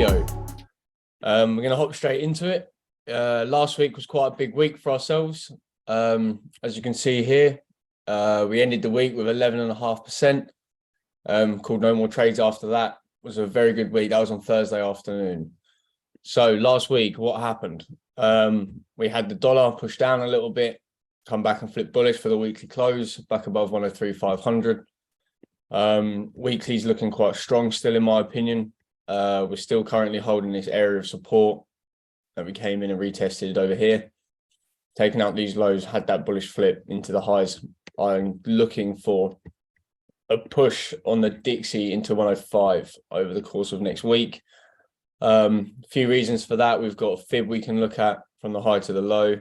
video. We're going to hop straight into it. Last week was quite a big week for ourselves. As you can see here, we ended the week with 11.5%. Called no more trades after that. It was a very good week. That was on Thursday afternoon. So last week, what happened? We had the dollar push down a little bit, come back and flip bullish for the weekly close, back above 103.500. Weekly's looking quite strong still, in my opinion. We're still currently holding this area of support that we came in and retested over here. Taking out these lows, had that bullish flip into the highs. I'm looking for a push on the Dixie into 105 over the course of next week. A few reasons for that. We've got a fib we can look at from the high to the low.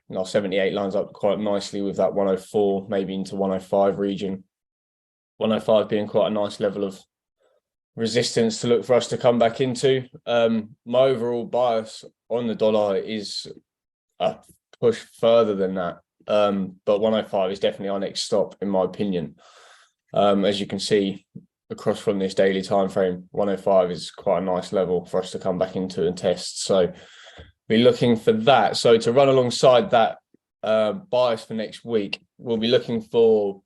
And our 78 lines up quite nicely with that 104, maybe into 105 region. 105 being quite a nice level of resistance to look for us to come back into. My overall bias on the dollar is a push further than that. But 105 is definitely our next stop, in my opinion. As you can see across from this daily time frame, 105 is quite a nice level for us to come back into and test. So we're looking for that. So to run alongside that bias for next week, we'll be looking for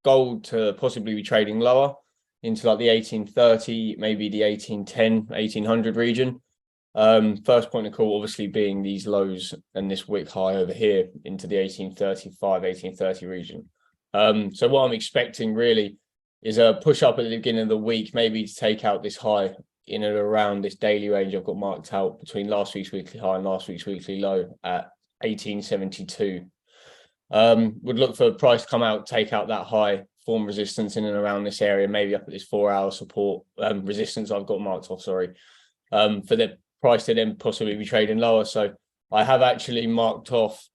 gold to possibly be trading lower into like the 1830, maybe the 1810, 1800 region. First point of call obviously being these lows and this wick high over here into the 1835, 1830 region. So what I'm expecting really is a push up at the beginning of the week, maybe to take out this high in and around this daily range I've got marked out between last week's weekly high and last week's weekly low at 1872. Would look for a price to come out, take out that high, form resistance in and around this area, maybe up at this 4-hour support resistance I've got marked off, for the price to then possibly be trading lower. So I have actually marked off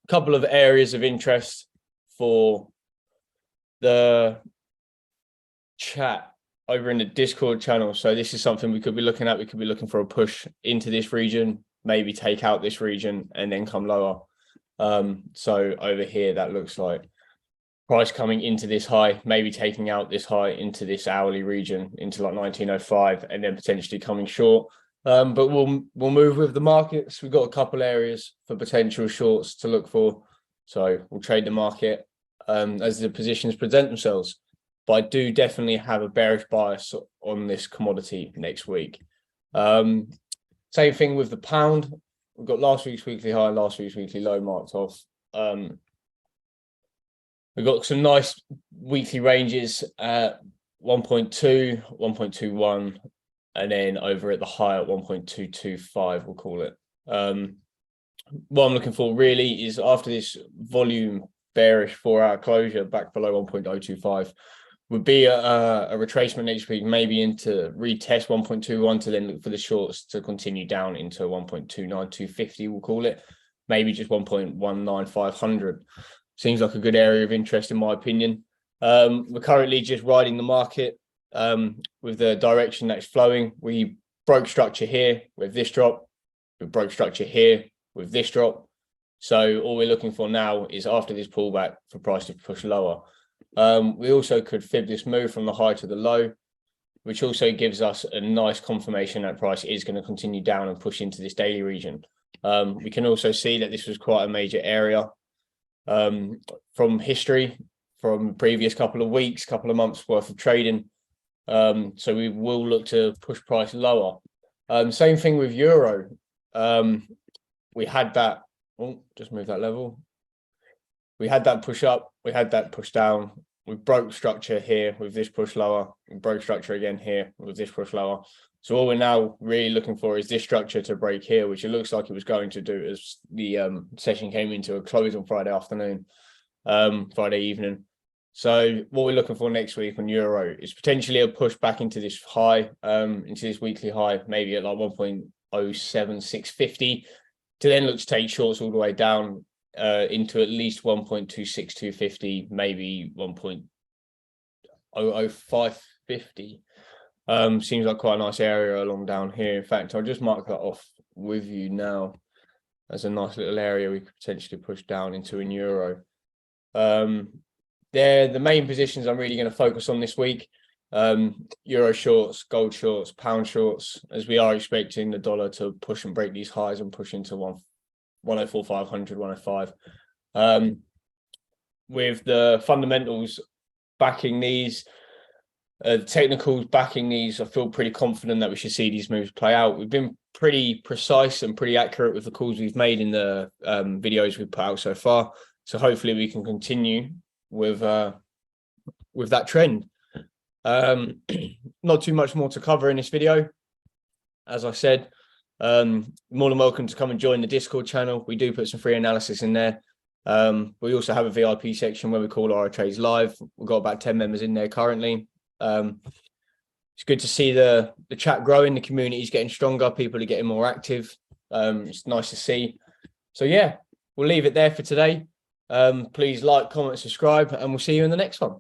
a couple of areas of interest for the chat over in the Discord channel. So this is something we could be looking at. We could be looking for a push into this region, maybe take out this region and then come lower. So over here, that looks like price coming into this high, maybe taking out this high into this hourly region into like 1905 and then potentially coming short. But we'll move with the markets. We've got a couple areas for potential shorts to look for. So we'll trade the market as the positions present themselves. But I do definitely have a bearish bias on this commodity next week. Same thing with the pound. We've got last week's weekly high, last week's weekly low marked off. We've got some nice weekly ranges at 1.2, 1.21, and then over at the high at 1.225, we'll call it. What I'm looking for really is after this volume bearish 4-hour closure back below 1.025, would be a retracement next week, maybe into retest 1.21 to then look for the shorts to continue down into 1.29250, we'll call it, maybe just 1.19500. Seems like a good area of interest in my opinion. We're currently just riding the market with the direction that's flowing. We broke structure here with this drop. We broke structure here with this drop. So all we're looking for now is after this pullback for price to push lower. We also could fib this move from the high to the low, which also gives us a nice confirmation that price is going to continue down and push into this daily region. We can also see that this was quite a major area from history, from previous couple of weeks, couple of months worth of trading. So we will look to push price lower. Same thing with euro. We had that, just move that level. We had that push up, we had that push down. We broke structure here with this push lower. We broke structure again here with this push lower. So all we're now really looking for is this structure to break here, which it looks like it was going to do as the session came into a close on Friday afternoon, Friday evening. So what we're looking for next week on euro is potentially a push back into this high, into this weekly high, maybe at like 1.07650, to then look to take shorts all the way down into at least 1.26250, maybe 1.00550. Seems like quite a nice area along down here. In fact, I'll just mark that off with you now as a nice little area we could potentially push down into in euro. They're the main positions I'm really going to focus on this week. Euro shorts, gold shorts, pound shorts, as we are expecting the dollar to push and break these highs and push into 104, 500, 105. With the fundamentals backing these, technicals backing these, I feel pretty confident that we should see these moves play out. We've been pretty precise and pretty accurate with the calls we've made in the videos we've put out so far. So hopefully we can continue with that trend. Not too much more to cover in this video. As I said, more than welcome to come and join the Discord channel. We do put some free analysis in there. We also have a VIP section where we call our trades live. We've got about 10 members in there currently. It's good to see the chat growing, the community is getting stronger, people are getting more active. It's nice to see. So yeah, we'll leave it there for today. Please like, comment, subscribe, and we'll see you in the next one.